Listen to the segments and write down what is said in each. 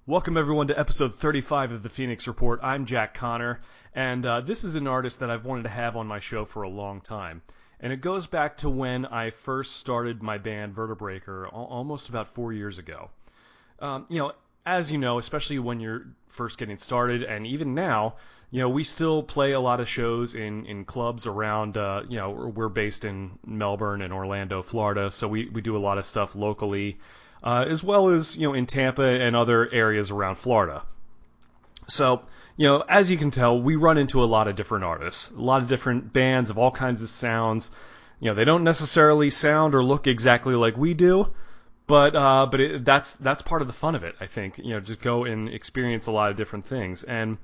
Welcome everyone to episode 35 of the Phoenix Report. I'm Jack Connor, and this is an artist that I've wanted to have on my show for a long time. And it goes back to when I first started my band Vertebreaker almost about 4 years ago. As you know, especially when you're first getting started, and even now, we still play a lot of shows in clubs around, we're based in Melbourne and Orlando, Florida, so we do a lot of stuff locally. As well as, in Tampa and other areas around Florida. So, as you can tell, we run into a lot of different artists, a lot of different bands of all kinds of sounds. They don't necessarily sound or look exactly like we do, but that's part of the fun of it, I think. Just go and experience a lot of different things. And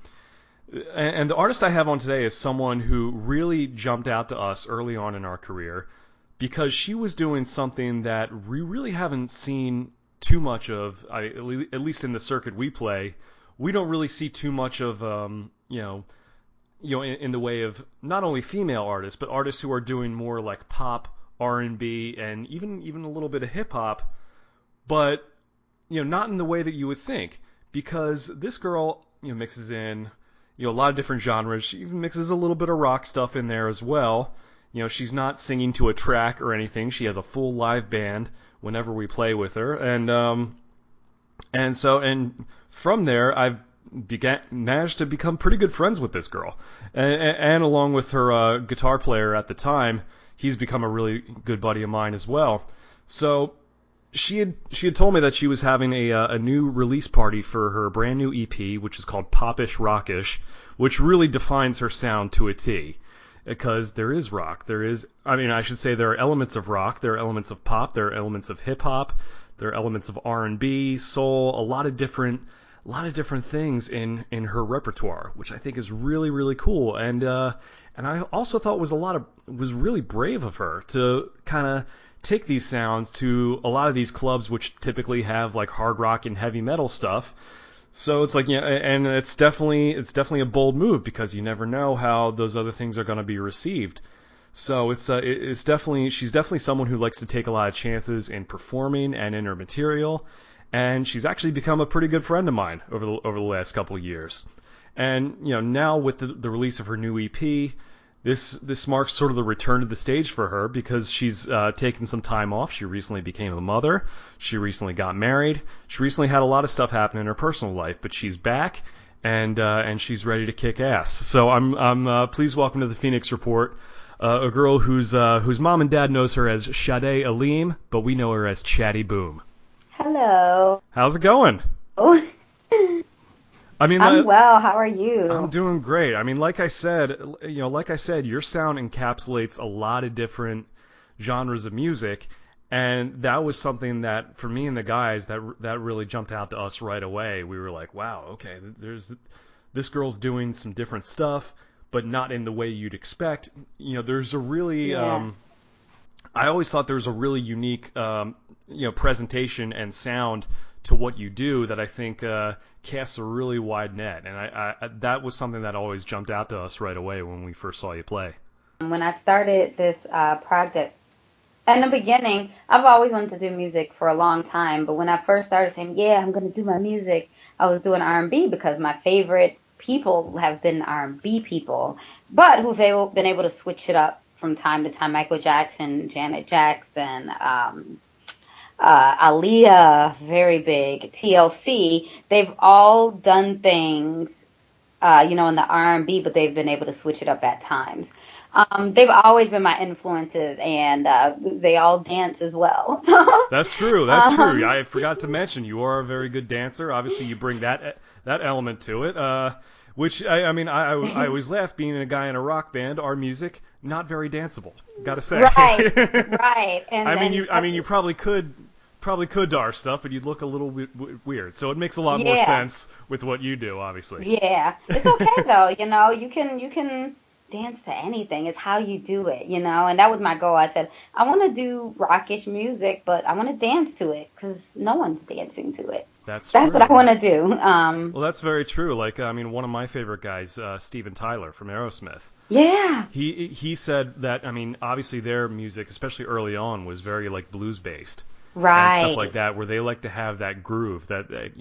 the artist I have on today is someone who really jumped out to us early on in our career, because she was doing something that we really haven't seen too much of, at least in the circuit we play. We don't really see too much of, in the way of not only female artists, but artists who are doing more like pop, R&B, and even a little bit of hip hop, but not in the way that you would think, because this girl mixes in a lot of different genres. She even mixes a little bit of rock stuff in there as well. She's not singing to a track or anything. She has a full live band whenever we play with her, and from there I've managed to become pretty good friends with this girl, and along with her guitar player at the time, he's become a really good buddy of mine as well. So she had told me that she was having a new release party for her brand new EP, which is called Poppish Rockish, which really defines her sound to a T. Because there is rock, I should say there are elements of rock, there are elements of pop, there are elements of hip hop, there are elements of R&B, soul, a lot of different things in her repertoire, which I think is really, really cool. And I also thought was really brave of her to kind of take these sounds to a lot of these clubs which typically have like hard rock and heavy metal stuff. So it's like, and it's definitely a bold move, because you never know how those other things are going to be received. So she's definitely someone who likes to take a lot of chances in performing and in her material, and she's actually become a pretty good friend of mine over the last couple of years. And now with the release of her new EP, this marks sort of the return to the stage for her, because she's taken some time off. She recently became a mother. She recently got married. She recently had a lot of stuff happen in her personal life, but she's back, and she's ready to kick ass. So I'm please welcome to the Phoenix Report a girl whose mom and dad knows her as Sade Aleem, but we know her as Chaddy Boom. Hello. How's it going? Oh. I'm well. How are you? I'm doing great. Like I said, your sound encapsulates a lot of different genres of music, and that was something that, for me and the guys, that really jumped out to us right away. We were like, wow, okay, this girl's doing some different stuff, but not in the way you'd expect. There's a really, I always thought there was a really unique, presentation and sound to what you do that I think casts a really wide net, and I that was something that always jumped out to us right away when we first saw you play. When I started this project, in the beginning, I've always wanted to do music for a long time, but when I first started saying, yeah, I'm going to do my music, I was doing R&B because my favorite people have been R&B people, but who've been able to switch it up from time to time. Michael Jackson, Janet Jackson, Aaliyah, very big, TLC, they've all done things, in the R&B, but they've been able to switch it up at times. They've always been my influences, and they all dance as well. That's true. I forgot to mention, you are a very good dancer. Obviously, you bring that element to it, which, I always laugh, being a guy in a rock band, our music, not very danceable, gotta say. Right. And you probably could to our stuff, but you'd look a little bit weird. So it makes a lot more sense with what you do, obviously. Yeah, it's okay though. You can dance to anything. It's how you do it, and that was my goal. I said, I want to do rockish music, but I want to dance to it because no one's dancing to it. That's what I want to do. Well, that's very true. One of my favorite guys, Steven Tyler from Aerosmith. Yeah. He said that, obviously their music, especially early on, was very blues based. Right. And stuff like that, where they like to have that groove, that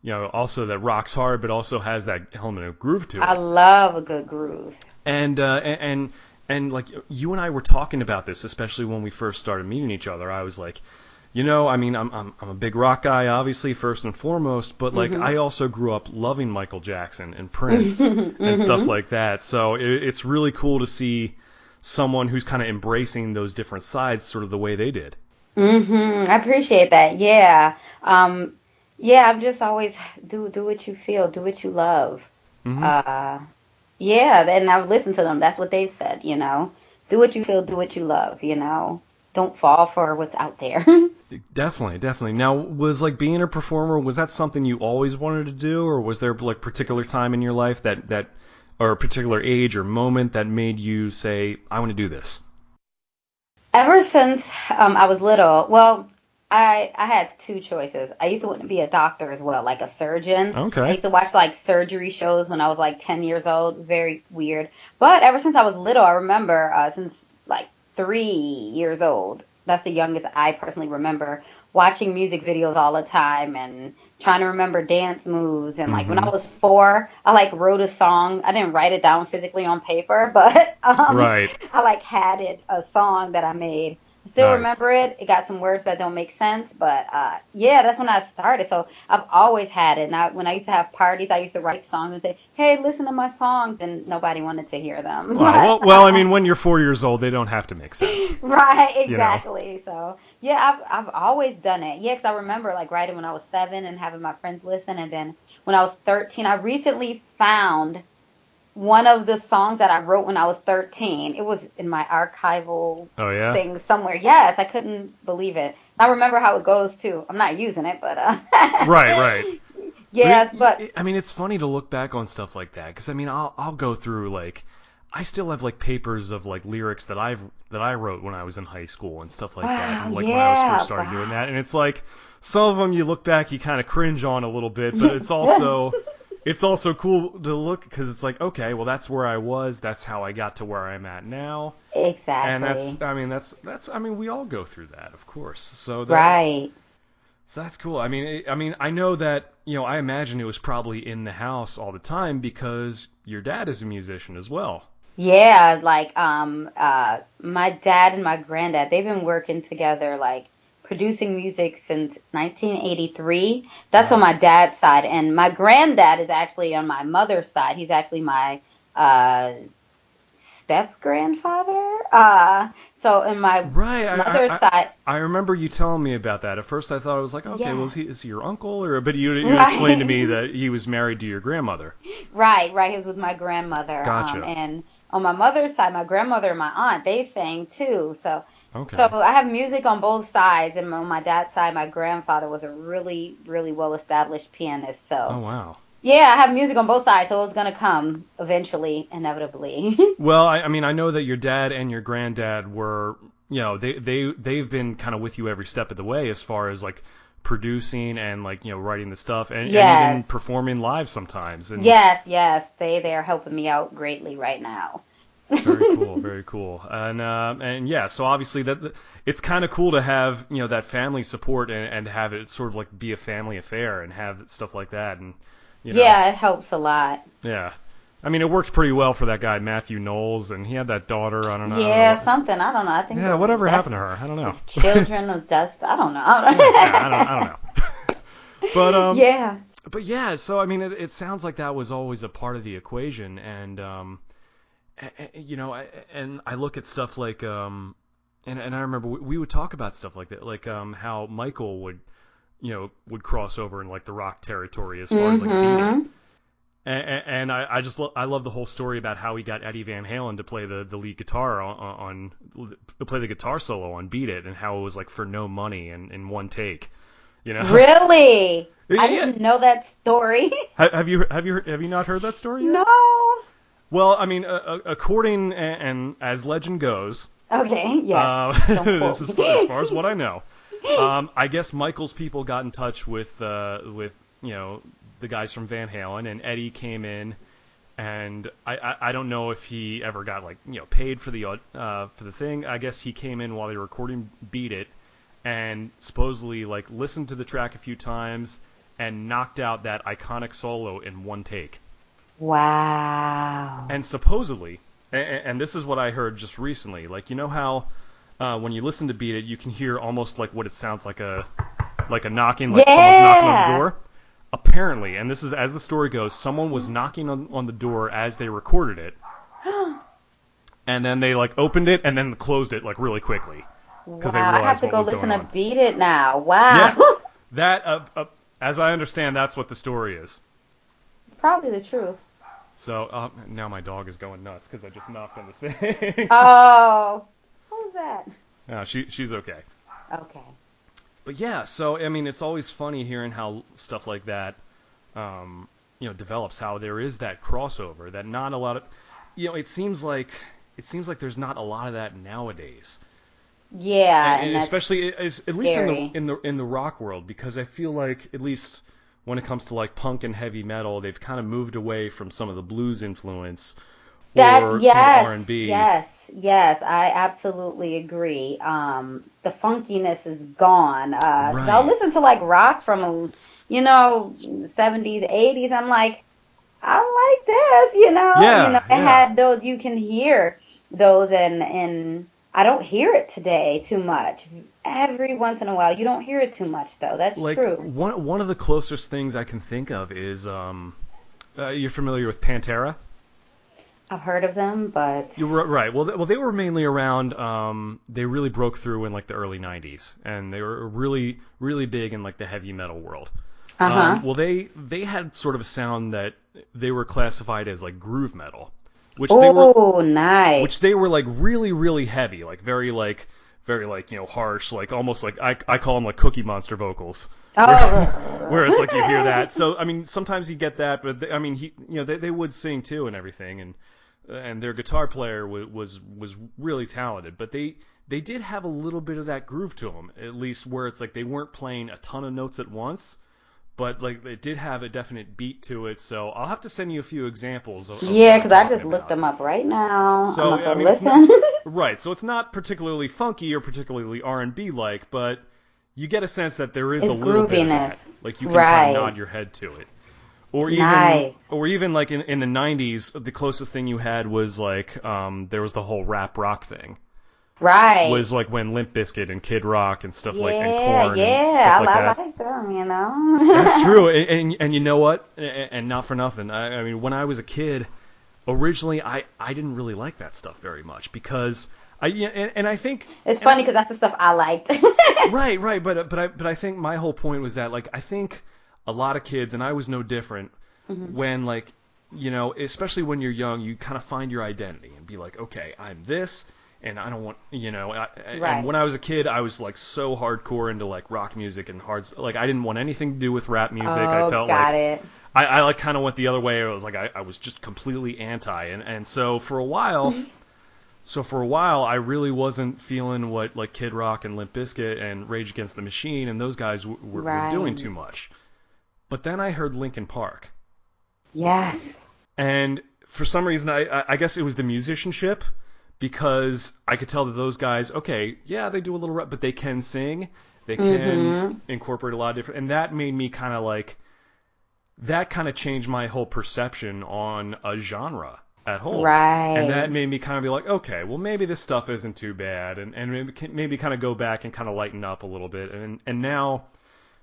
also that rocks hard, but also has that element of groove to I it. love a good groove. And like you and I were talking about this, especially when we first started meeting each other. I was like, I mean, I'm a big rock guy, obviously, first and foremost, but like I also grew up loving Michael Jackson and Prince and stuff like that. So it's really cool to see someone who's kind of embracing those different sides, sort of the way they did. I appreciate that. Yeah. Yeah, I'm just always do what you feel, do what you love. Hmm. Uh, yeah, and I've listened to them. That's what they've said, Do what you feel, do what you love. Don't fall for what's out there. Definitely, definitely. Now, was like being a performer, was that something you always wanted to do, or was there like particular time in your life that or a particular age or moment that made you say, I want to do this? Ever since I was little, well, I had two choices. I used to want to be a doctor as well, like a surgeon. I Okay. used to watch like surgery shows when I was like 10 years old. Very weird. But ever since I was little, I remember since like 3 years old. That's the youngest I personally remember watching music videos all the time and trying to remember dance moves. And like when I Hmm. was 4, I like wrote a song. I didn't write it down physically on paper, but Right. I like had it a song that I made. I still Nice. remember it. It got some words that don't make sense, but yeah, that's when I started. So I've always had it. And when I used to have parties, I used to write songs and say, "Hey, listen to my songs," and nobody wanted to hear them. Well, I mean, when you're 4 years old, they don't have to make sense, Right, you know. exactly. So yeah, I've always done it. Yeah, 'cause I remember like writing when I was 7 and having my friends listen, and then when I was 13, I recently found one of the songs that I wrote when I was 13. It was in my archival Oh yeah. thing somewhere. Yes, I couldn't believe it. I remember how it goes too. I'm not using it, but Right, right. yes, but I mean, it's funny to look back on stuff like that because I mean, I'll go through like I still have like papers of like lyrics that I wrote when I was in high school and stuff like that, wow, and like when I was first yeah, starting doing wow. that, and it's like some of them you look back, you kind of cringe on a little bit, but it's also cool to look because it's like okay, well that's where I was, that's how I got to where I'm at now, and Exactly. that's I mean we all go through that, of course, Right. so that's cool. I mean, I know that I imagine it was probably in the house all the time because your dad is a musician as well. Yeah, like my dad and my granddad, they've been working together like producing music since 1983. That's on Wow. my dad's side, and my granddad is actually on my mother's side. He's actually my uh step grandfather. So in my Right. mother's side, I remember you telling me about that. At first, I thought it was like, okay, well, yeah. is he your uncle or? But you explained to Right. me that he was married to your grandmother. Right, right. He was with my grandmother. Gotcha. And on my mother's side, my grandmother and my aunt, they sang too. So Okay. I have music on both sides. And on my dad's side, my grandfather was a really, really well established pianist. Oh So wow. yeah, I have music on both sides. So it's gonna come eventually, inevitably. Well, I mean, I know that your dad and your granddad were, they've been kind of with you every step of the way as far as like producing and like writing the stuff and even Yes. performing live sometimes. And Yes, yes. They are helping me out greatly right now. very cool, very cool. And yeah, so obviously it's kind of cool to have that family support and have it sort of like be a family affair and have stuff like that and you know Yeah, it helps a lot. yeah. I mean, it worked pretty well for that guy Matthew Knowles, and he had that daughter. I don't Yeah, know. something. I don't know. I think Yeah, whatever that's happened to her? I don't know. children of dust. I don't Yeah, I know. don't know. But Yeah. but yeah. So I mean, it sounds like that was always a part of the equation, and and I look at stuff like and I remember we would talk about stuff like that, like how Michael would cross over in like the rock territory as far as like Beat It. Mm-hmm. And I just I love the whole story about how he got Eddie Van Halen to play the lead guitar to play the guitar solo on Beat It, and how it was like for no money and in one take, you know. Really? I Yeah. didn't know that story. Have you not heard that story yet? No. Well, I mean, according and as legend goes, Okay, yes. Don't this quote is as me. far as what I know. I guess Michael's people got in touch with the guys from Van Halen, and Eddie came in, and I don't know if he ever got like paid for the thing. I guess he came in while they were recording Beat It, and supposedly like listened to the track a few times, and knocked out that iconic solo in one take. Wow. And supposedly, and this is what I heard just recently, like, you know how when you listen to Beat It, you can hear almost like what it sounds like a knocking, like someone's knocking on the door? Apparently, and this is as the story goes, someone was knocking on the door as they recorded it, and then they like opened it and then closed it like really quickly. Wow, I have to go listen to Beat It now. Wow. Yeah, that, as I understand, that's what the story is. Probably the truth. So now my dog is going nuts because I just knocked on the thing. Oh, who's that? No, she's okay. Okay. But yeah, so I mean, it's always funny hearing how stuff like that, develops. How there is that crossover. That not a lot of, it seems like there's not a lot of that nowadays. Yeah, and especially at least scary. in the rock world, because I feel like at least when it comes to like punk and heavy metal, they've kind of moved away from some of the blues influence or some R&B. Yes, I absolutely agree. The funkiness is gone. 'Cause I'll listen to like rock from, 70s, 80s. I'm like, I like this, Yeah, it had those, you can hear those, and I don't hear it today too much. Every once in a while, you don't hear it too much, though. That's like, true. One of the closest things I can think of is, you're familiar with Pantera? I've heard of them, but... You're right. Well, they were mainly around, they really broke through in like the early 90s, and they were really, really big in like the heavy metal world. Uh-huh. Well, they had sort of a sound that they were classified as like groove metal. Nice. Which they were like really, really heavy, like very harsh, like almost like I call them like Cookie Monster vocals. Oh. Where it's like you hear that. So I mean, sometimes you get that, but they would sing too and everything, and their guitar player was really talented, but they did have a little bit of that groove to them, at least where it's like they weren't playing a ton of notes at once. But like it did have a definite beat to it, so I'll have to send you a few examples. Yeah, because I just looked them up right now. So I'm gonna listen. Right, so it's not particularly funky or particularly R&B like, but you get a sense that there is a little bit of that. Like you can kind of nod your head to it. Or even like in the 90s, the closest thing you had was like there was the whole rap rock thing. Right. Was like when Limp Bizkit and Kid Rock and stuff like and Korn and stuff like that. I like them, That's true, and you know what? And not for nothing. I mean, when I was a kid, originally I didn't really like that stuff very much because I think it's funny because that's the stuff I liked. Right. But I think my whole point was that like I think a lot of kids, and I was no different, when like especially when you're young, you kind of find your identity and be like, okay, I'm this. And I don't want, and when I was a kid, I was like so hardcore into like rock music and like I didn't want anything to do with rap music. I felt I like kind of went the other way. I was like I was just completely anti, and so for a while, I really wasn't feeling what like Kid Rock and Limp Bizkit and Rage Against the Machine and those guys were doing too much. But then I heard Linkin Park. Yes. And for some reason, I guess it was the musicianship. Because I could tell that those guys, okay, yeah, they do a little rap, but they can sing. They can incorporate a lot of different... And that made me kind of like... That kind of changed my whole perception on a genre at whole. Right. And that made me kind of be like, okay, well, maybe this stuff isn't too bad. And maybe kind of go back and kind of lighten up a little bit. And now,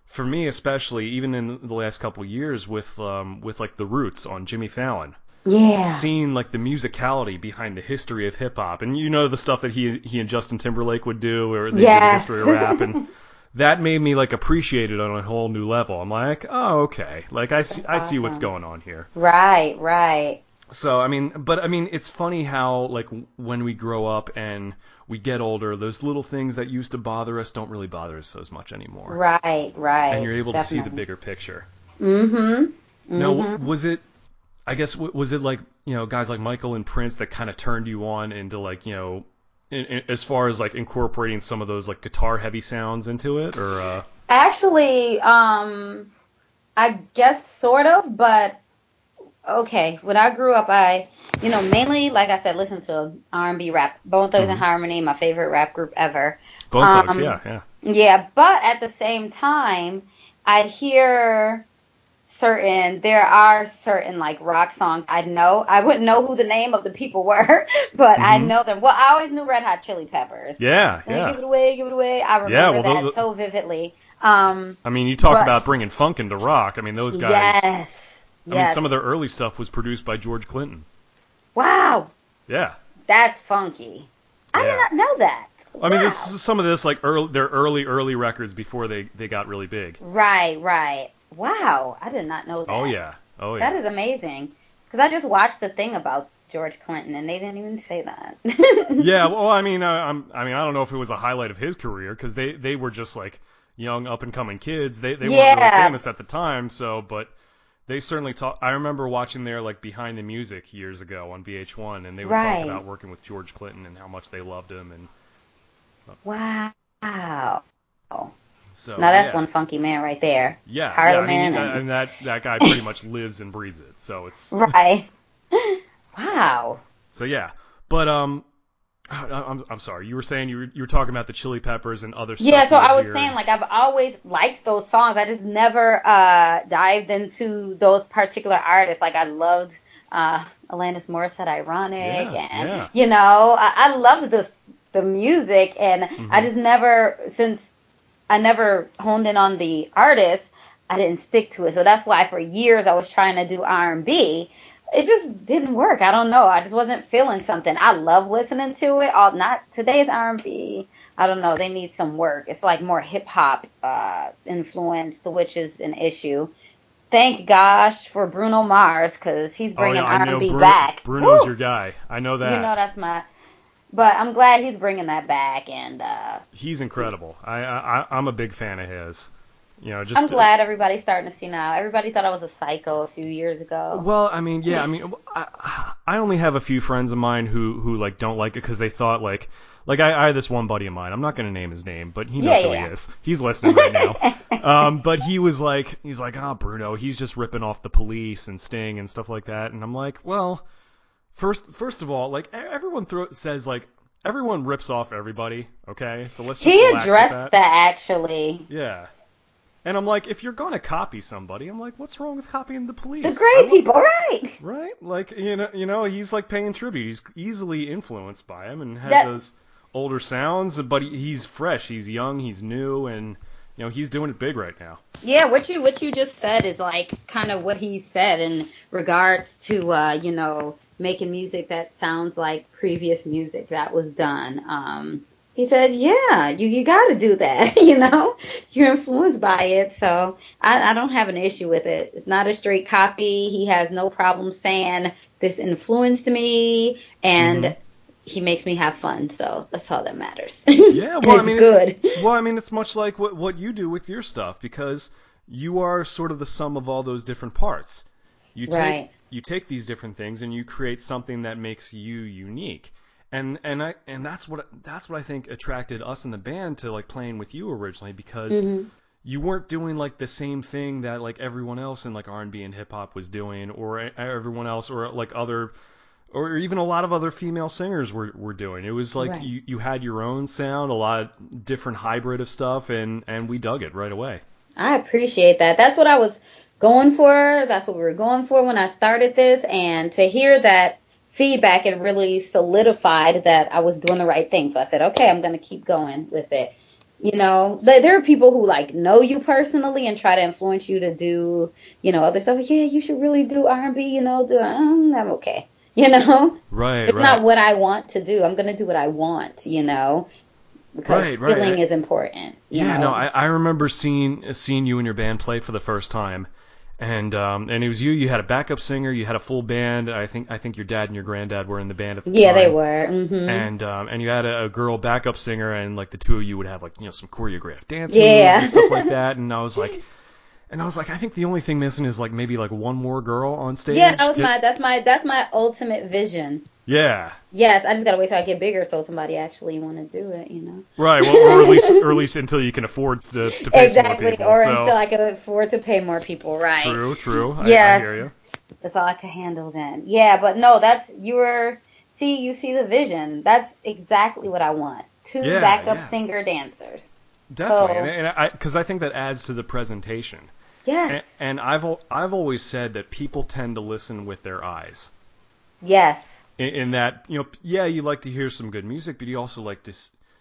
for me especially, even in the last couple of years with like The Roots on Jimmy Fallon... Yeah. Seeing like the musicality behind the history of hip hop, and the stuff that he and Justin Timberlake would do, or they do the history of rap, and that made me like appreciate it on a whole new level. I'm like, oh, okay, like I see what's going on here. Right. So it's funny how like when we grow up and we get older, those little things that used to bother us don't really bother us as much anymore. Right. And you're able to see the bigger picture. Now, was it like, guys like Michael and Prince that kind of turned you on into like, as far as like incorporating some of those like guitar heavy sounds into it, or? Actually, I guess sort of, but okay. When I grew up, I, mainly, like I said, listened to R&B rap. Bone Thugs and Harmony, my favorite rap group ever. Bone Thugs, yeah. Yeah, but at the same time, I'd hear there are certain like rock songs I know. I wouldn't know who the name of the people were, but I know them. Well, I always knew Red Hot Chili Peppers. Yeah, yeah. Give it away, give it away. I remember that so vividly. I mean, you talk about bringing funk into rock. I mean, those guys. Yes. I mean, some of their early stuff was produced by George Clinton. Wow. Yeah. That's funky. I did not know that. I mean, this is some of this like their early records before they got really big. Right. Wow, I did not know that. Oh yeah. That is amazing. Because I just watched the thing about George Clinton, and they didn't even say that. Yeah. Well, I mean, I don't know if it was a highlight of his career because they were just like young up and coming kids. They weren't really famous at the time. So, but they certainly talk. I remember watching their like behind the music years ago on VH1, and they would talk about working with George Clinton and how much they loved him and. Wow. So, now that's one funky man right there. Yeah, Parliament and that guy pretty much lives and breathes it. So it's right. Wow. So yeah, but I'm sorry. You were saying you were talking about the Chili Peppers and other stuff. Yeah, so I was saying like I've always liked those songs. I just never dived into those particular artists. Like I loved Alanis Morissette, Ironic, and you know I loved the music, and I just never, since I never honed in on the artist, I didn't stick to it. So that's why for years I was trying to do R&B. It just didn't work. I don't know. I just wasn't feeling something. I love listening to it. Not today's R&B. I don't know. They need some work. It's like more hip hop influence, which is an issue. Thank gosh for Bruno Mars, because he's bringing R&B back. Bruno's your guy. I know that. You know that's my. But I'm glad he's bringing that back, and he's incredible. I'm a big fan of his. You know, I'm glad everybody's starting to see now. Everybody thought I was a psycho a few years ago. Well, I mean, yeah, I only have a few friends of mine who like don't like it because they thought like I had this one buddy of mine. I'm not going to name his name, but he knows who he is. He's listening right now. But he's like, Bruno, he's just ripping off the Police and Sting and stuff like that. And I'm like, well. First of all, like everyone says like everyone rips off everybody, okay? So let's just relax addressed with that actually. Yeah. And I'm like, if you're gonna copy somebody, I'm like, what's wrong with copying the Police? The great people, right? Right? Like you know, he's like paying tribute. He's easily influenced by him and has those older sounds, but he's fresh, he's young, he's new, and you know, he's doing it big right now. Yeah, what you just said is like kind of what he said in regards to you know, making music that sounds like previous music that was done. He said, yeah, you got to do that, you know. You're influenced by it, so I don't have an issue with it. It's not a straight copy. He has no problem saying this influenced me, and he makes me have fun, so that's all that matters. Yeah, well, it's good. Well, I mean, it's much like what you do with your stuff, because you are sort of the sum of all those different parts. You take these different things and you create something that makes you unique. And that's what I think attracted us in the band to like playing with you originally, because you weren't doing like the same thing that like everyone else in like R&B and hip hop was doing, or everyone else, or like other, or even a lot of other female singers were doing. It was like you had your own sound, a lot of different hybrid of stuff, and we dug it right away. I appreciate that. That's what I was going for. That's what we were going for when I started this, and to hear that feedback, it really solidified that I was doing the right thing. So I said, okay, I'm going to keep going with it. You know, there are people who like know you personally and try to influence you to do, you know, other stuff. Yeah, you should really do R&B, you know, I'm okay. You know, it's not what I want to do. I'm going to do what I want, you know, because feeling is important. You know? No, I remember seeing you and your band play for the first time. And it was you. You had a backup singer. You had a full band. I think your dad and your granddad were in the band at the time. Yeah, they were. Mm-hmm. And you had a girl backup singer, and like the two of you would have like, you know, some choreographed dance moves and stuff like that. And I was like, I think the only thing missing is like maybe like one more girl on stage. Yeah, that's my ultimate vision. Yeah. Yes, I just gotta wait till I get bigger so somebody actually want to do it, you know. Right. Well, or at least until you can afford to pay some more people. Or until I can afford to pay more people. Right. True. Yes. I hear you. That's all I can handle then. Yeah, but no, you see the vision. That's exactly what I want. Two backup singer dancers. Definitely, So, and because I think that adds to the presentation. yes, And I've always said that people tend to listen with their eyes. yes, In that, yeah, you like to hear some good music, but you also like to,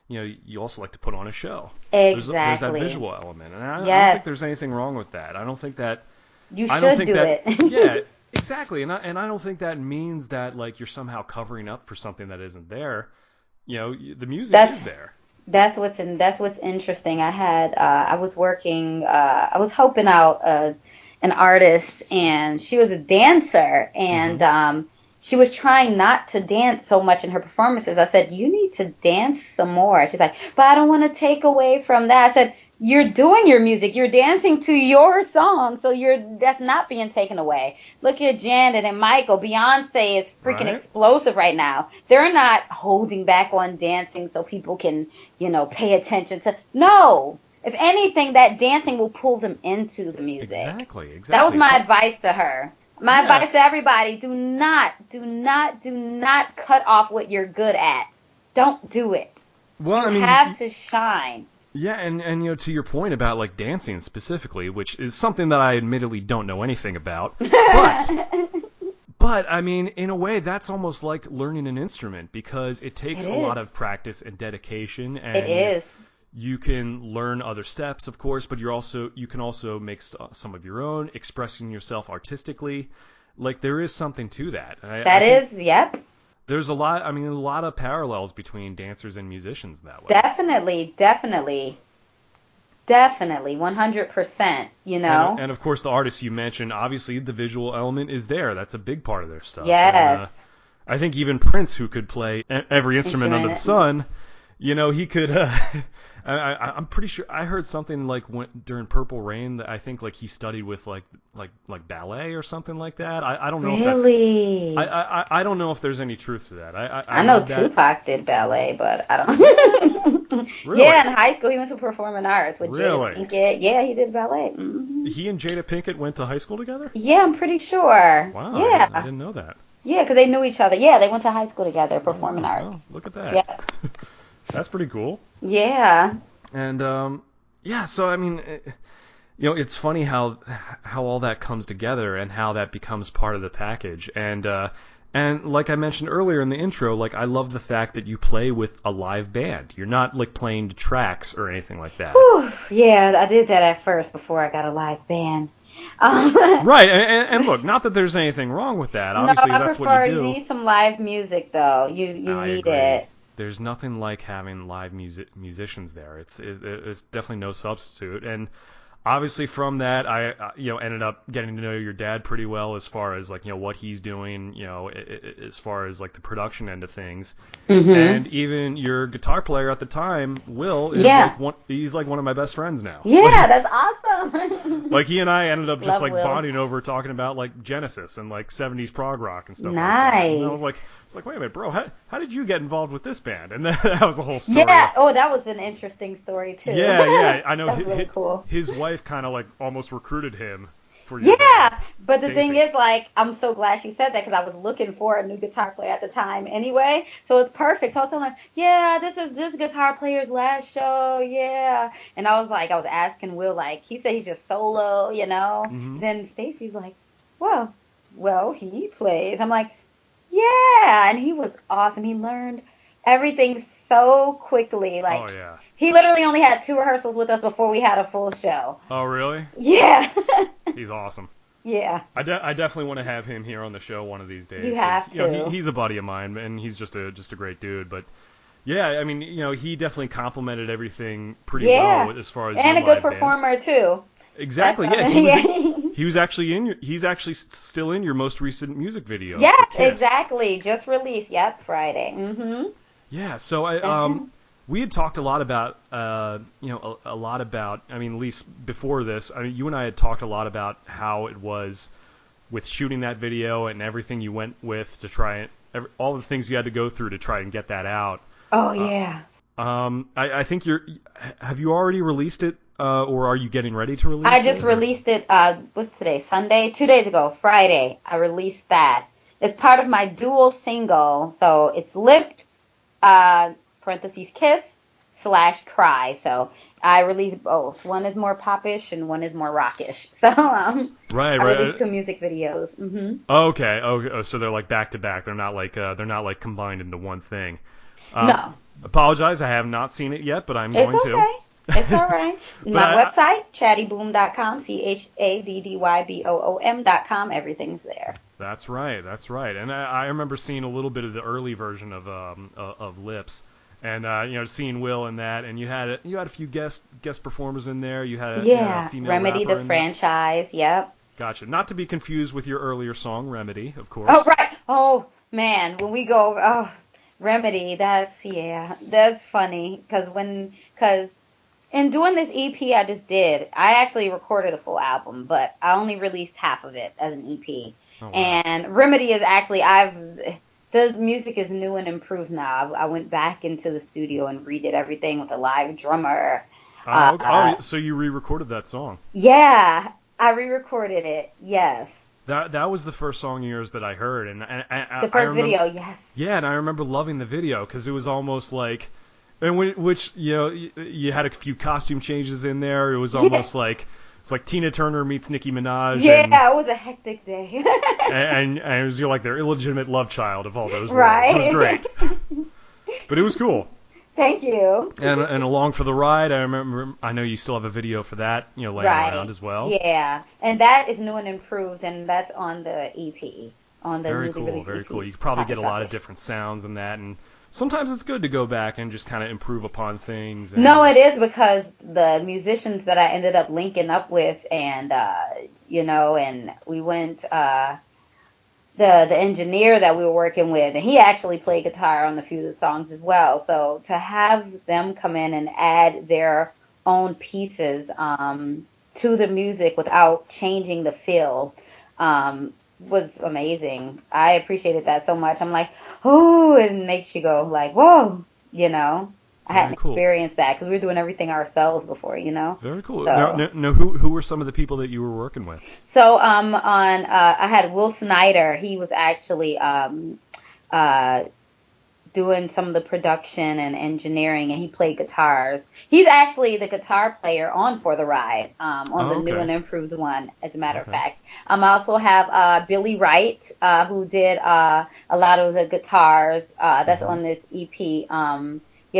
you also like to put on a show. There's that exactly. visual element, and I don't think Yes, there's anything wrong with that. you I don't should think do that, it. yeah, exactly, and I don't think that means that like you're somehow covering up for something that isn't there. The music That's is there. that's what's interesting. I was working I was helping out an artist, and she was a dancer, and Hmm. she was trying not to dance so much in her performances. I said, "You need to dance some more." She's like, "But I don't want to take away from that." I said, "You're doing your music. You're dancing to your song, so that's not being taken away." Look at Janet and Michael. Beyonce is freaking Right? explosive right now. They're not holding back on dancing so people can, pay attention to. No. If anything, that dancing will pull them into the music. Exactly, That was exactly. my advice to her. My Yeah. advice to everybody: do not cut off what you're good at. Don't do it. Well, You I mean, have to shine. yeah, and to your point about like dancing specifically, which is something that I admittedly don't know anything about, but It but I mean, in a way, that's almost like learning an instrument because it takes a is. lot of practice and dedication, It and is. you can learn other steps, of course, but you can also make some of your own, expressing yourself artistically. Like there is something to that. I That think is, yep. there's a lot. I mean, a lot of parallels between dancers and musicians that way. Definitely, definitely, definitely, 100%, And of course, the artists you mentioned, obviously, the visual element is there. That's a big part of their stuff. And Yes. I think even Prince, who could play every instrument under the Instrument. sun, he could. I'm pretty sure I heard something like during Purple Rain that I think like he studied with like ballet or something like that. I don't know if that's. Really? I don't know if there's any truth to that. I I know read that. Tupac did ballet, but I What? don't. Really? Yeah, in high school he went to performing arts with Jada Really? Pinkett. Yeah, he did ballet. He and Jada Pinkett went to high school together? Yeah, I'm pretty sure. Wow, I Yeah. didn't know that. Yeah, because they knew each other. Yeah, they went to high school together, Oh performing wow. arts. Well, look at that. Yeah. That's pretty cool. Yeah. And yeah, so I mean, it's funny how all that comes together and how that becomes part of the package. And like I mentioned earlier in the intro, like I love the fact that you play with a live band. You're not like playing to tracks or anything like that. Whew. Yeah, I did that at first before I got a live band. Right, and look, not that there's anything wrong with that. No, Obviously, I that's what prefer, you you do. need some live music though. You I need agree. it. There's nothing like having live musicians there. It's definitely no substitute. And obviously from that, I ended up getting to know your dad pretty well as far as like what he's doing, as far as like the production end of things. Mhm. And even your guitar player at the time, Will, is Yeah. he's like one of my best friends now. Yeah, that's awesome. Like he and I ended up just Love like Will. bonding over talking about like Genesis and like 70s prog rock and stuff like that. And I was Nice. like, it's like, wait a minute, bro, how did you get involved with this band? And that was a whole story. Yeah. Oh, that was an interesting story too. Yeah, I know. That's really cool. His wife kind of like almost recruited him for your Yeah, band, but the thing Stacy. is, like, I'm so glad she said that because I was looking for a new guitar player at the time anyway. So it's perfect. So I was telling her, yeah, this is this guitar player's last show, yeah. And I was asking Will, like, he said he's just solo, Hmm. Then Stacy's like, well, he plays. I'm like, yeah, and he was awesome. He learned everything so quickly. Like, Oh yeah. he literally only had 2 rehearsals with us before we had a full show. Oh really? Yeah. He's awesome. Yeah. I definitely want to have him here on the show one of these days. You 'Cause, have to. he's a buddy of mine, and he's just a great dude. But yeah, I mean, he definitely complimented everything pretty Yeah. well as far as And a your good live band. performer too. Exactly. That's Yeah, yeah. he was actually he's actually still in your most recent music video for Yes, Kiss. exactly. Just released. Yep, Friday. Mhm. Yeah, so That's him. we had talked a lot about a lot about, I mean, at least before this, I mean, you and I had talked a lot about how it was with shooting that video and everything you went with to try and all the things you had to go through to try and get that out. Oh Uh, yeah. I think have you already released it, or are you getting ready to release I it? just or- released it. What's today? Sunday. 2 days ago, Friday. I released that. It's part of my dual single. So it's Lips, parentheses Kiss / Cry. So I release both. One is more popish and one is more rockish. So Right, I right. released two music videos. Okay, okay. Oh, so they're like back to back. They're not like combined into one thing. No, Apologize, I have not seen it yet, but I'm it's going to. okay. It's all right. My I, website, chaddyboom.com, CHADDYBOOM.com. Everything's there. That's right, that's right. And I remember seeing a little bit of the early version of Lips, and seeing Will in that, and you had a few guest performers in there. You had a female Remedy rapper the in franchise. Yep. there. Gotcha. Not to be confused with your earlier song Remedy, of course. Oh right. Oh man, when we go, Remedy. That's funny because in doing this EP I actually recorded a full album, but I only released half of it as an EP. Oh, wow. And Remedy is actually the music is new and improved now. I went back into the studio and redid everything with a live drummer. So you re-recorded that song? Yeah, I re-recorded it. Yes. That was the first song of yours that I heard, and The first video, yes. Yeah, and I remember loving the video because it was almost like, you had a few costume changes in there. It was almost like it's like Tina Turner meets Nicki Minaj. Yeah, it was a hectic day. and it was like their illegitimate love child of all those right. worlds. It was great, but it was cool. Thank you. And Along for the Ride, I know you still have a video for that, laying around as well. Yeah, and that is new and improved, and that's on the EP, on the very newly cool, released very EP. cool. You could probably get a lot of Poppish different sounds in that, and sometimes it's good to go back and just kind of improve upon things. And No, it is because the musicians that I ended up linking up with, and and we went. The engineer that we were working with, and he actually played guitar on a few of the songs as well. So to have them come in and add their own pieces to the music without changing the feel was amazing. I appreciated that so much. I'm like, oh, it makes you go like, whoa, I hadn't experienced that because we were doing everything ourselves before, Very cool. So, now, who were some of the people that you were working with? So I had Will Snyder. He was actually doing some of the production and engineering, and he played guitars. He's actually the guitar player on For the Ride, on the new and improved one, as a matter of fact. I also have Billy Wright, who did a lot of the guitars that's on this EP.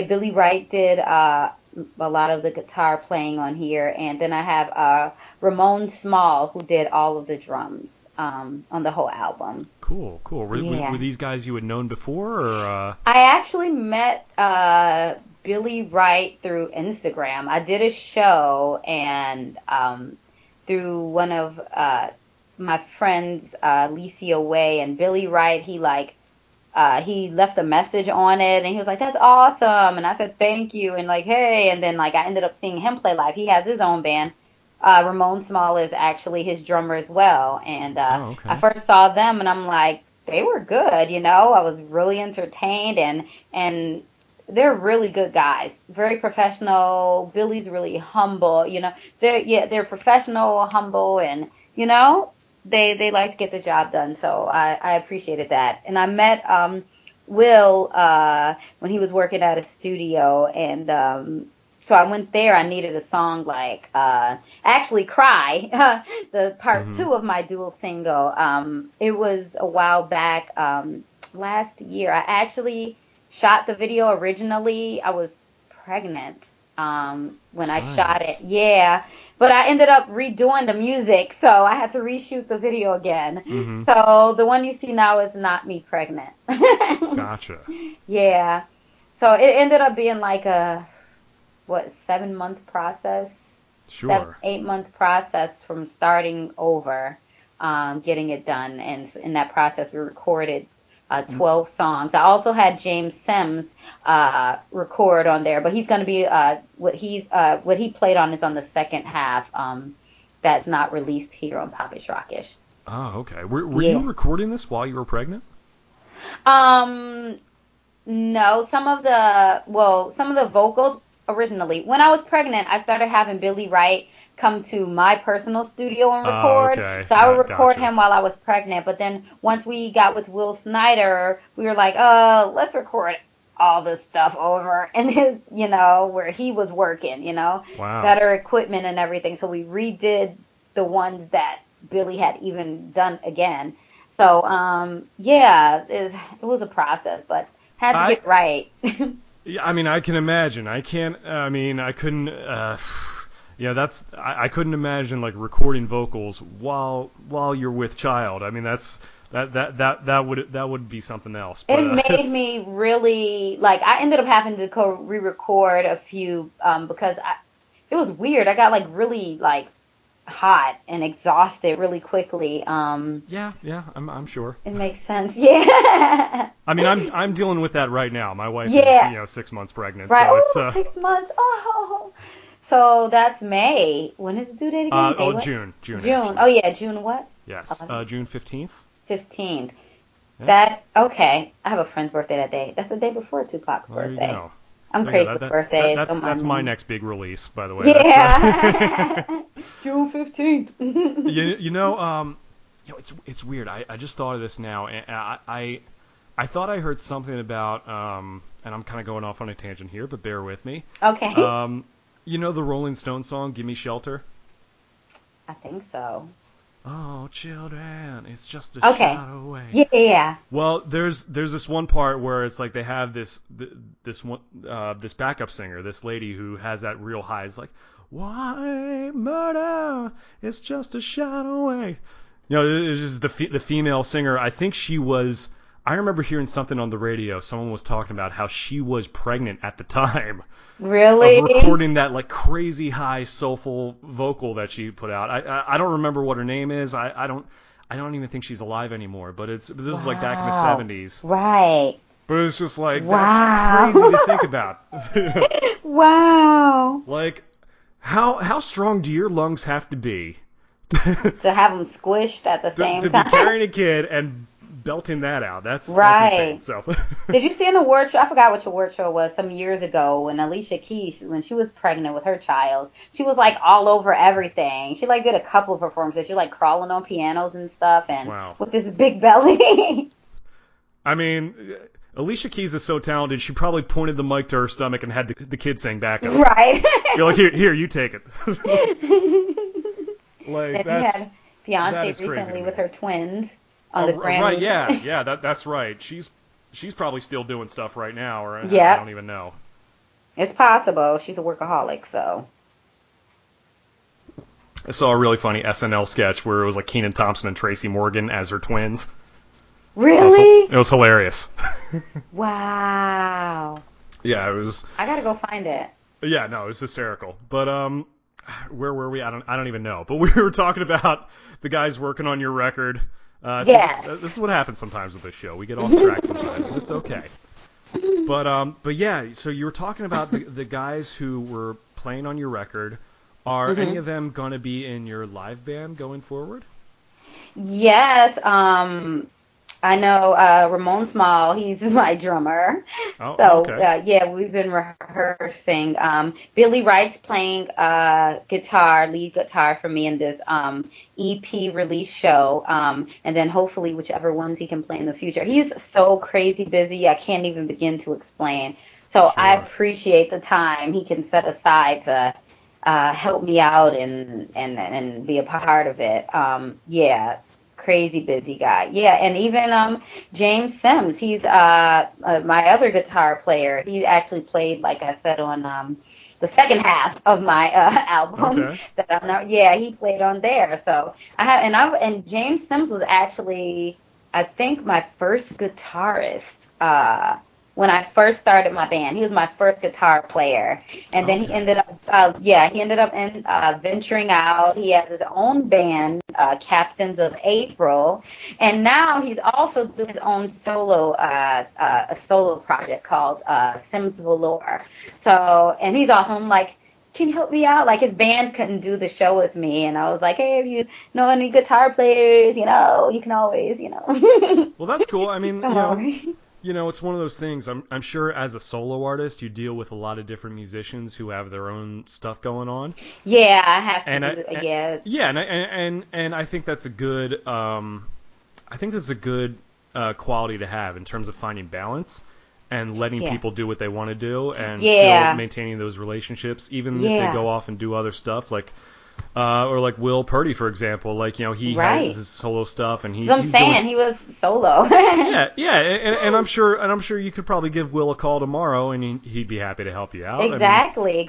Billy Wright did a lot of the guitar playing on here, and then I have Ramon Small, who did all of the drums on the whole album. Cool. Were these guys you had known before, or? I actually met Billy Wright through Instagram. I did a show, and through one of my friends, Licia Way, and Billy Wright, he left a message on it, and he was like, "That's awesome," and I said, "Thank you," and like, "Hey," and then I ended up seeing him play live. He has his own band. Ramon Small is actually his drummer as well, and I first saw them, and I'm like, they were good, I was really entertained, and they're really good guys, very professional. Billy's really humble, they're professional, humble, and they like to get the job done, so I appreciated that. And I met Will when he was working at a studio, and so I went there. I needed a song actually Cry, the part 2 of my dual single. It was a while back, last year. I actually shot the video originally. I was pregnant when I shot it. Yeah. But I ended up redoing the music, so I had to reshoot the video again. Mm-hmm. So the one you see now is not me pregnant. Gotcha. Yeah. So it ended up being like a 7-month process? Sure. 8-month process from starting over, getting it done. And in that process, we recorded 12 songs. I also had James Sims record on there, but he's going to be what he played on is on the second half. That's not released here on Poppish Rockish. Oh, okay. Were you recording this while you were pregnant? No. Some of the vocals originally. When I was pregnant, I started having Billy Wright come to my personal studio and record. Okay. So I would record him while I was pregnant. But then once we got with Will Snyder, we were like, let's record all the stuff over in his, where he was working, Wow. better equipment and everything. So we redid the ones that Billy had even done again. So, yeah, it was a process, but had to get right. Yeah, I mean, I can imagine. I couldn't. I couldn't imagine like recording vocals while you're with child. I mean, that would be something else. But, it made me really like. I ended up having to re-record a few because it was weird. I got like really like hot and exhausted really quickly. Yeah, I'm sure. It makes sense. Yeah. I mean, I'm dealing with that right now. My wife is 6 months pregnant. Right. So it's 6 months. Oh. So that's May. When is the due date again? June. June. Actually. Oh yeah, June what? Yes. June 15th. 15th. Yeah. Okay. I have a friend's birthday that day. That's the day before Tupac's birthday. There you go. I'm crazy with birthdays. That's my next big release, by the way. Yeah. June 15th. It's weird. I just thought of this now, and I thought I heard something about and I'm kind of going off on a tangent here, but bear with me. Okay. The Rolling Stones song "Give Me Shelter"? I think so. Oh, children, it's just a shot away. Yeah. Well, there's this one part where it's like they have this backup singer, this lady who has that real high. It's like, why murder? It's just a shot away. It's just the female singer. I think she was. I remember hearing something on the radio. Someone was talking about how she was pregnant at the time. Really? Of recording that like crazy high soulful vocal that she put out. I don't remember what her name is. I don't even think she's alive anymore. But this was like back in the 70s. Right. But it's just like that's crazy to think about. Wow. Like how strong do your lungs have to be to have them squished at the same time? To be carrying a kid and belting that out. That's insane. So. Did you see an award show? I forgot which award show it was some years ago when Alicia Keys, when she was pregnant with her child, she was like all over everything. She like did a couple of performances. She like crawling on pianos and stuff and with this big belly. I mean, Alicia Keys is so talented. She probably pointed the mic to her stomach and had the kid sing back up. Right. You're like, here, you take it. Like and you had Beyonce recently with her twins. On the Grammy. Right, yeah, that's right. She's probably still doing stuff right now, or I don't even know. It's possible. She's a workaholic, so. I saw a really funny SNL sketch where it was like Kenan Thompson and Tracy Morgan as her twins. Really? It was hilarious. Wow. Yeah, it was. I gotta go find it. Yeah, no, it was hysterical. But where were we? I don't even know. But we were talking about the guys working on your record. Yes. This is what happens sometimes with this show. We get off track sometimes, and it's okay. But yeah, so you were talking about the guys who were playing on your record. Are any of them going to be in your live band going forward? Yes. I know Ramon Small, he's my drummer. Oh, so, okay. Yeah, we've been rehearsing. Billy Wright's playing lead guitar for me in this EP release show. And then hopefully whichever ones he can play in the future. He's so crazy busy, I can't even begin to explain. So sure. I appreciate the time he can set aside to help me out and be a part of it. Yeah. Crazy busy guy. Yeah, and even James Sims, he's my other guitar player. He actually played, like I said, on the second half of my album that I'm not. Yeah, he played on there. So and James Sims was actually, I think, my first guitarist when I first started my band. He was my first guitar player, and then he ended up venturing out. He has his own band, Captains of April, and now he's also doing his own solo a solo project called Sims Velour. So, and he's awesome. I'm like, can you help me out? Like, his band couldn't do the show with me, and I was like, hey, if you know any guitar players, you can always, Well, that's cool. I mean, it's one of those things. I'm sure as a solo artist, you deal with a lot of different musicians who have their own stuff going on. Yeah, I have to. Yeah, and I think that's a good. I think that's a good quality to have in terms of finding balance. and letting Yeah. people do what they want to do and Yeah. still maintaining those relationships, even if Yeah. they go off and do other stuff, like or like Will Purdy, for example. Like, he Right. has his solo stuff, and That's what I'm he's saying. doing He was solo. yeah, and I'm sure you could probably give Will a call tomorrow, and he'd be happy to help you out. Exactly.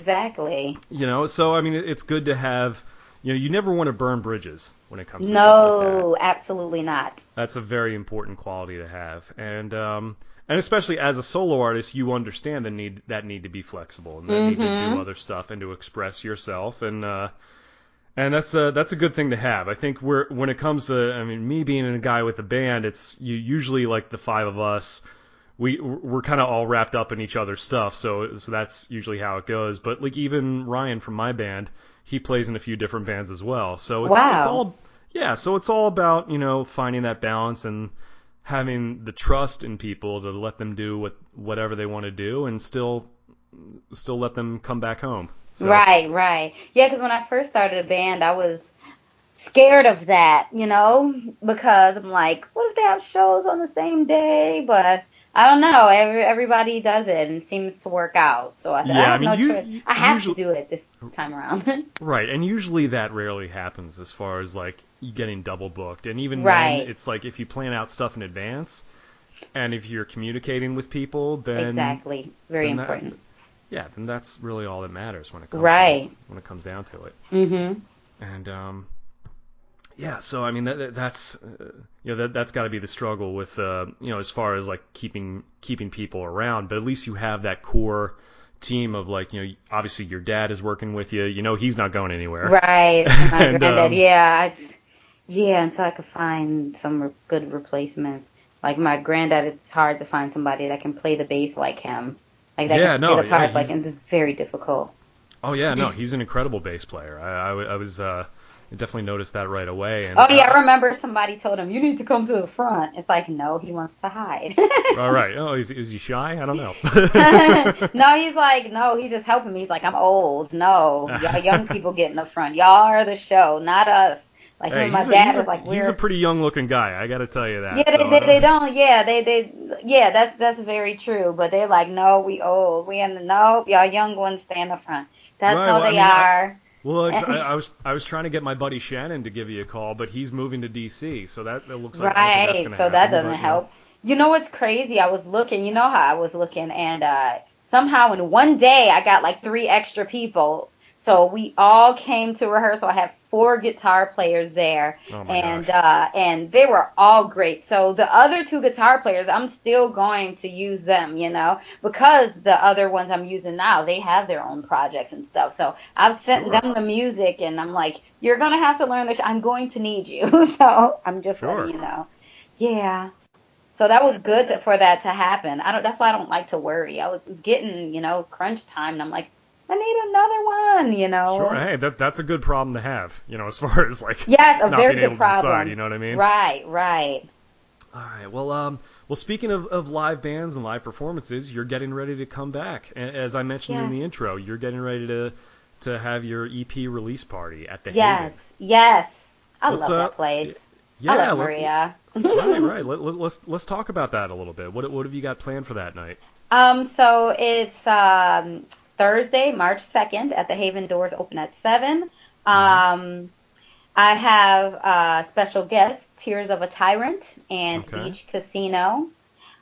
So I mean, it's good to have. You never want to burn bridges when it comes to stuff like that. No, absolutely not. That's a very important quality to have, and especially as a solo artist, you understand that need to be flexible and that need to do other stuff and to express yourself, and that's a good thing to have. I think when it comes to, I mean, me being a guy with a band, it's usually like the five of us. We're kind of all wrapped up in each other's stuff, so that's usually how it goes. But like even Ryan from my band, he plays in a few different bands as well. So it's all about finding that balance and having the trust in people to let them do whatever they want to do and still let them come back home. So. Right. Yeah, because when I first started a band, I was scared of that, because I'm like, what if they have shows on the same day? But I don't know. Everybody does it and it seems to work out. So I said, I have no choice. I have to do it this time around. Right, and usually that rarely happens as far as like you getting double booked. And even Right. then, it's like if you plan out stuff in advance and if you're communicating with people, then Exactly. Very important. Then that's really all that matters when it comes when it comes down to it. Mhm. And so I mean that's that's got to be the struggle with as far as like keeping people around, but at least you have that core team of like obviously your dad is working with you, he's not going anywhere. Right. My And, granddad, until I could find some good replacements. Like my granddad, it's hard to find somebody that can play the bass like him. Like that can play the parts like him. It's very difficult. Oh yeah, no, he's an incredible bass player. I was definitely noticed that right away. And, I remember somebody told him, you need to come to the front. It's like, no, he wants to hide. All right. Oh, is he shy? I don't know. No, he's like, no, he's just helping me. He's like, I'm old. No, y'all young people get in the front. Y'all are the show, not us. Like hey, my dad was like, he's a pretty young looking guy. I got to tell you that. Yeah, they don't. Yeah, that's very true. But they're like, no, we old. Nope, y'all young ones stay in the front. That's how they are. I was trying to get my buddy Shannon to give you a call, but he's moving to DC, so that looks like right. So that doesn't help. You know what's crazy? I was looking. You know how I was looking, and somehow in one day I got like 3 extra people. So we all came to rehearsal. I had 4 guitar players there, and they were all great. So the other 2 guitar players, I'm still going to use them, because the other ones I'm using now, they have their own projects and stuff. So I've sent them the music, and I'm like, you're going to have to learn this. I'm going to need you. So I'm just letting you know. Yeah. So that was good for that to happen. That's why I don't like to worry. I was getting, crunch time, and I'm like, I need another one, Sure, hey, that's a good problem to have, as far as like a not very being able good problem. to decide, you know what I mean? Right. All right, well, speaking of live bands and live performances, you're getting ready to come back. As I mentioned in the intro, you're getting ready to have your EP release party at the Haven. Yes. I love that place. Yeah, I love Maria. Right. Let's talk about that a little bit. What have you got planned for that night? So it's Thursday, March 2nd, at the Haven. Doors open at 7. I have special guests, Tears of a Tyrant and Beach Casino.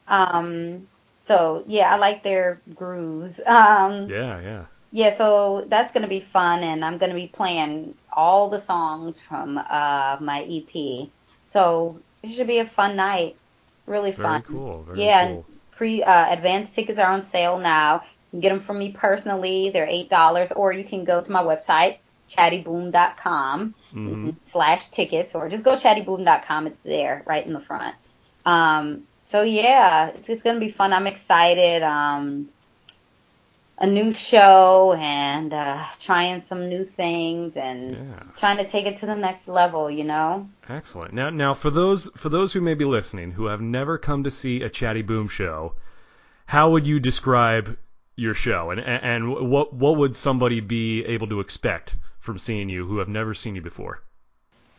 So, I like their grooves. Yeah, so that's going to be fun, and I'm going to be playing all the songs from my EP. So it should be a fun night. Really fun. Very cool. And advance tickets are on sale now. You can get them from me personally. They're $8, or you can go to my website, chaddyboom.com /tickets, or just go chaddyboom.com. It's there right in the front. It's going to be fun. I'm excited. A new show and trying some new things and trying to take it to the next level, Excellent. Now for those who may be listening who have never come to see a Chaddy Boom show, how would you describe your show, and what would somebody be able to expect from seeing you who have never seen you before?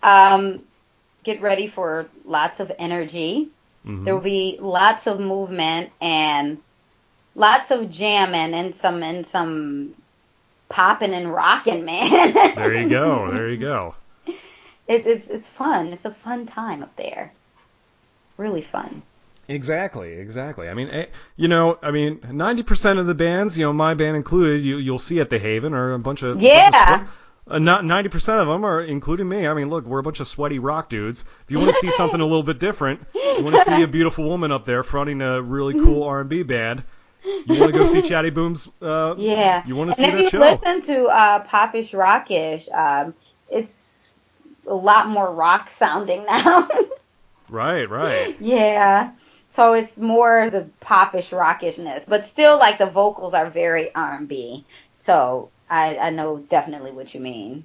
Get ready for lots of energy. There will be lots of movement and lots of jamming and some popping and rocking, man. There you go. There you go. It's fun. It's a fun time up there. Really fun. Exactly. I mean, 90% of the bands, my band included, you'll see at the Haven are a bunch of Yeah. Not 90% of them are, including me. I mean, look, we're a bunch of sweaty rock dudes. If you want to see something a little bit different, you want to see a beautiful woman up there fronting a really cool R&B band, you want to go see Chaddy Boom's. Yeah. You want to see And that if you show. listen to Poppish Rockish, it's a lot more rock sounding now. Right. Yeah. So it's more the popish rockishness, but still like the vocals are very R&B. So I know definitely what you mean.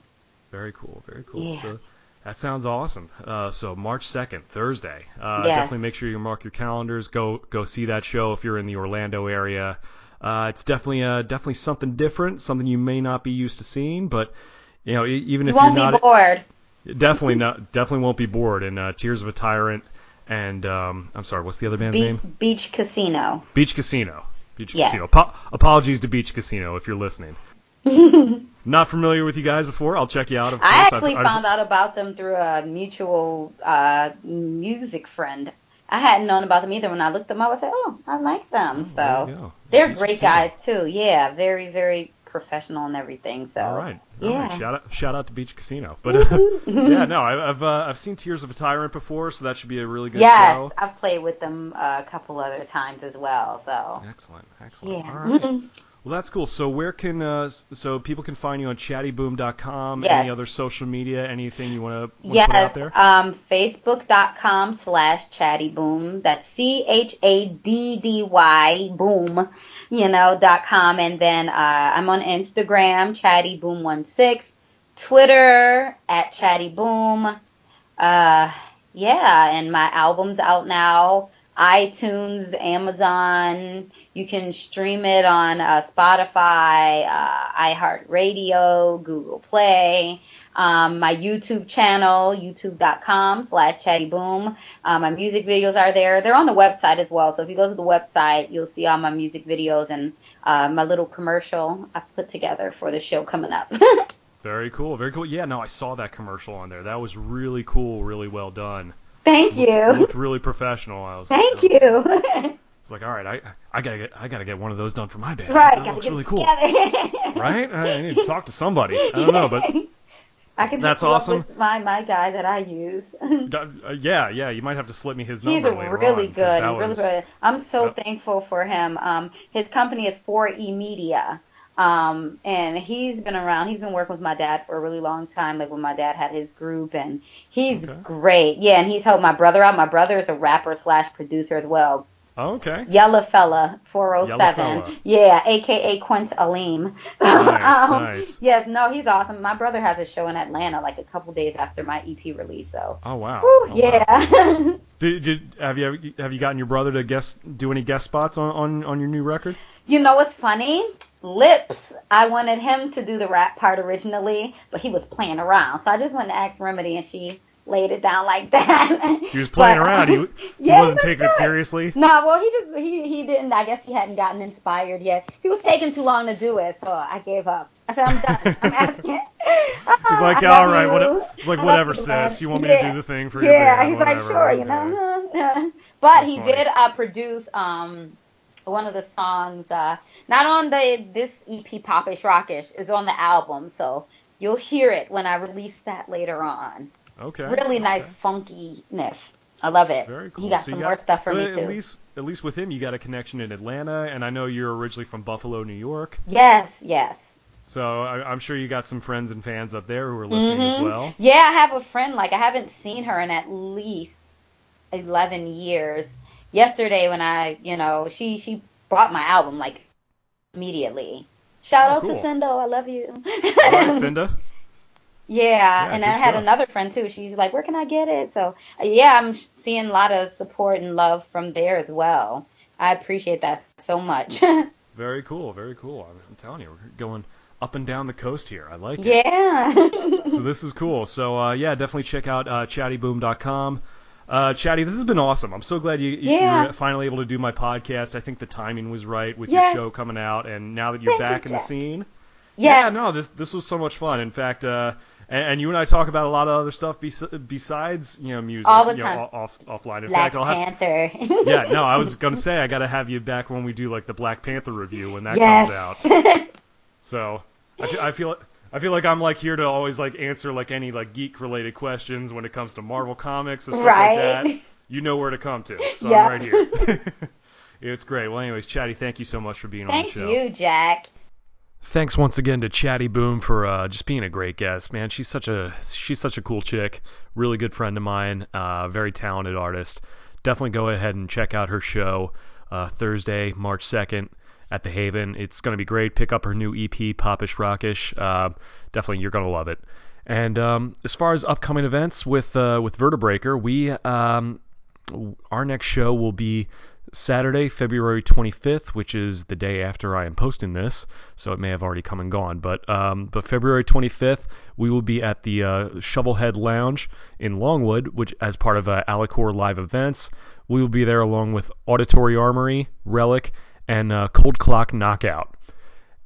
Very cool. Yeah. So that sounds awesome. So March 2nd, Thursday. Yes. Definitely make sure you mark your calendars. Go see that show if you're in the Orlando area. It's definitely something different, something you may not be used to seeing, but even if you're not, you won't be bored. Definitely won't be bored. And Tears of a Tyrant and I'm sorry, what's the other band's name? Beach Casino. Beach Casino. Yes. Casino. Apologies to Beach Casino if you're listening. Not familiar with you guys before. I'll check you out. Of course. I actually found out about them through a mutual music friend. I hadn't known about them either. When I looked them up, I said, "Oh, I like them." So they're Beach great Casino. guys too. Yeah, very, very professional and everything. So All right. yeah. Shout out to Beach Casino. But I've seen Tears of a Tyrant before, so that should be a really good show. Yes, I've played with them a couple other times as well. So Excellent. yeah. All right. Well, that's cool. So where can so people can find you on chattyboom.com? Yes. Any other social media? Anything you want to put out Yes, there? Facebook.com/ChaddyBoom. That's CHADDY Boom, .com. And then I'm on Instagram, ChaddyBoom16, Twitter @ChaddyBoom. And my album's out now. iTunes, Amazon. You can stream it on Spotify, iHeartRadio, Google Play. My YouTube channel, youtube.com/ChaddyBoom. My music videos are there. They're on the website as well. So if you go to the website, you'll see all my music videos and my little commercial I put together for the show coming up. Very cool. Yeah, no, I saw that commercial on there. That was really cool, really well done. Thank you. Looked really professional. I was Thank like, you. It's like, all right, I gotta get one of those done for my band. Right, That looks gotta really get cool. together. Right? I need to talk to somebody. I don't know, but I can that's hook you up awesome. with my guy that I use. Yeah, you might have to slip me his He's number later really on, 'cause good, that really was- good. I'm so Yep. thankful for him. His company is 4E Media. And he's been around. He's been working with my dad for a really long time, like when my dad had his group, and he's great. Yeah, and he's helped my brother out. My brother is a rapper / producer as well. Oh, okay. Yellow Fella 407. Yellow Fella. Yeah, aka Quint Aleem. Nice. Yes, no, he's awesome. My brother has a show in Atlanta like a couple days after my EP release, so. Oh wow. Whew, Oh, yeah. wow. Have you gotten your brother to do any guest spots on your new record? You know what's funny? Lips, I wanted him to do the rap part originally, but he was playing around. So I just went to ask Remedy, and she laid it down like that. He was playing around. He wasn't taking it seriously. No, well, he didn't. I guess he hadn't gotten inspired yet. He was taking too long to do it, so I gave up. I said, I'm done. I'm asking. He's like, I all love right, you. He's like, I love whatever, you, sis. man. You want me to do the thing for you? Yeah, he's like, whatever, sure, okay. But That's he funny. did produce one of the songs, not on this EP, Poppish Rockish, is on the album, so you'll hear it when I release that later on. Okay. Really nice funkiness. I love it. Very cool. He got So some more stuff for me at too. At least with him, you got a connection in Atlanta, and I know you're originally from Buffalo, New York. Yes. So I'm sure you got some friends and fans up there who are listening as well. Yeah, I have a friend, like I haven't seen her in at least 11 years. Yesterday when she bought my album like immediately. Shout out cool. to Cindo, I love you. All right, Cinda. Yeah, and good I had stuff. Another friend too. She's like, where can I get it? So yeah, I'm seeing a lot of support and love from there as well. I appreciate that so much. Very cool. I'm telling you, we're going up and down the coast here. I like it. Yeah. So this is cool. So definitely check out chattyboom.com. Chaddy, this has been awesome. I'm so glad you're finally able to do my podcast. I think the timing was right with your show coming out, and now that you're back in the scene. Yeah, no, this was so much fun. In fact, and you and I talk about a lot of other stuff besides, music. All the time. Offline. In Black fact, Panther. I was going to say, I got to have you back when we do, like, the Black Panther review when that comes out. So, I feel like I'm, like, here to always, like, answer, like, any, like, geek-related questions when it comes to Marvel Comics and stuff like that. You know where to come to. So I'm right here. It's great. Well, anyways, Chaddy, thank you so much for being on the show. Thank you, Jack. Thanks once again to Chaddy Boom for just being a great guest, man. She's such a cool chick, really good friend of mine, very talented artist. Definitely go ahead and check out her show Thursday, March 2nd at the Haven. It's going to be great. Pick up her new EP, Poppish Rockish. Definitely, you're going to love it. And as far as upcoming events with Vertebreaker, our next show will be Saturday, February 25th, which is the day after I am posting this, so it may have already come and gone. But February 25th, we will be at the Shovelhead Lounge in Longwood, which as part of Alicorn Live Events. We will be there along with Auditory Armory, Relic, and Cold Clock Knockout.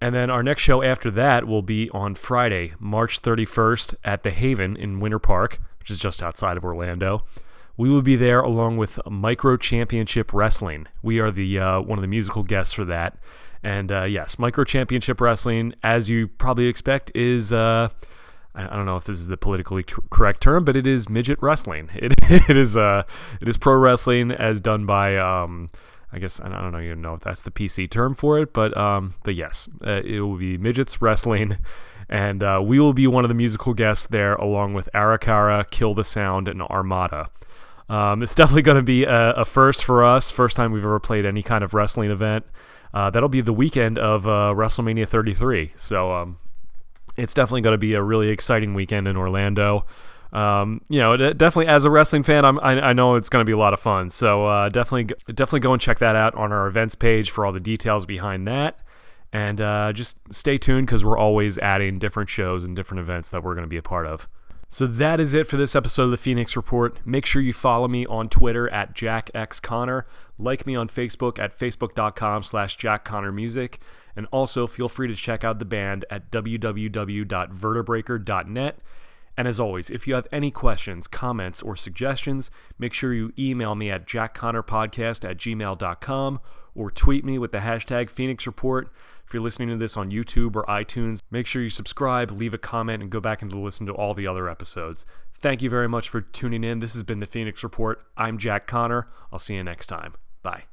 And then our next show after that will be on Friday, March 31st at the Haven in Winter Park, which is just outside of Orlando. We will be there along with Micro Championship Wrestling. We are the one of the musical guests for that. And yes, Micro Championship Wrestling, as you probably expect, is I don't know if this is the politically correct term, but it is midget wrestling. It is pro wrestling as done by I guess I don't even know if that's the PC term for it, but yes, it will be midgets wrestling. And we will be one of the musical guests there along with Arakara, Kill the Sound, and Armada. It's definitely going to be a first for us, first time we've ever played any kind of wrestling event. That'll be the weekend of WrestleMania 33, so it's definitely going to be a really exciting weekend in Orlando. Definitely as a wrestling fan, I know it's going to be a lot of fun, so definitely go and check that out on our events page for all the details behind that. And just stay tuned because we're always adding different shows and different events that we're going to be a part of. So that is it for this episode of the Phoenix Report. Make sure you follow me on Twitter at JackXConnor, like me on Facebook at facebook.com/JackConnorMusic, and also feel free to check out the band at www.vertebreaker.net. And as always, if you have any questions, comments, or suggestions, make sure you email me at jackconnorpodcast@gmail.com or tweet me with the hashtag Phoenix Report. If you're listening to this on YouTube or iTunes, make sure you subscribe, leave a comment, and go back and listen to all the other episodes. Thank you very much for tuning in. This has been the Phoenix Report. I'm Jack Connor. I'll see you next time. Bye.